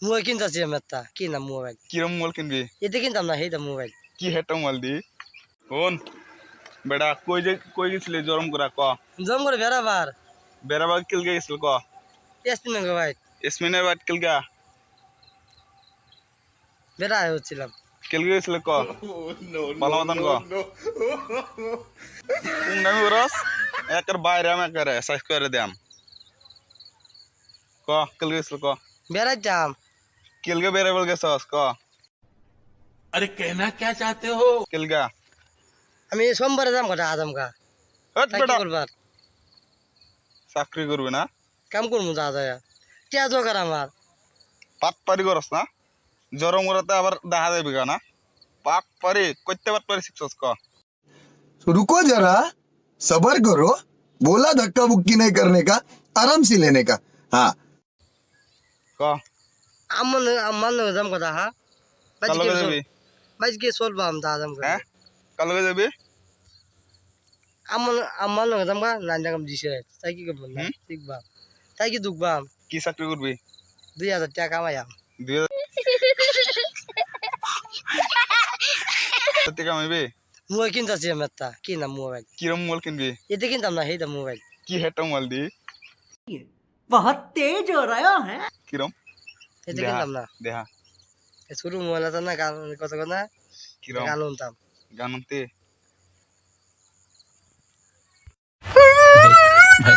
Mobile কিনতেছিলাম একটা কিনলাম mobile. কিরম মোবাইল কিনবি? এটা কিনতাম না সেইটা মোবাইল। কি হেটা মোবাইল দি? শোন বেটা কই গেছিলি জরম করে ক। জম করে বেড়াবার বেড়াবার কিলকে গেছিল ক। এসছিলাম গো ভাই, এসমিনের বাট কিলকা বেড়া হচ্ছিলাম। কিলকে গেছিল ক। ভালো মতন ক। পুংনামি বরস একের বাইরে আমি একের সাইজ করে দিয়াম ক। কিলকে গেছিল ক। বেড়াইতাম। কিলকে বেড়াবার গেছস ক। अरे कहना क्या चाहते हो? কিলকা আমি সোমবারে যাম কথা আজমকা হট চাকরি বেটা করবার। চাকরি করবি না? কাম করবো যা যায় টিয়া জোগাড় আমার। পাট পারি করস না? জরম করাতে আবার দেখা যাবে না? পাট পারি করতে পাট পারি শিখছস ক। रुको जरा सबर करो बोला धक्का बुक्की नहीं करने का आराम से लेने का हाँ ক আমার যাম কথা হ্যাঁ কালকে যাবি? বাইজকে চলবাম যা আজমকা। হ্যাঁ কালকে যাবি? আমার লগে যাম গা নাইন টাকা দিছে তাই কি করবো না শিখবাম তাই কি দুখবাম। কি চাকরি করবি? 2000 টাকা কামাইয়াম। 2000 টাকা কামাইবি? মোবাইল কিনতেছিলাম একটা কিনলাম মোবাইল। কিরম মোবাইল কিনবি? এটা কিনতাম না সেইটা মোবাইল। কি হেটা মোবাইল দি? बहुत तेज हो रहा है। কিরম এটা কিনতাম না। দেহা ছোট মোবাইল আছে না গান কত কথা কিরম গান শুনতাম। গান শুনতে भाई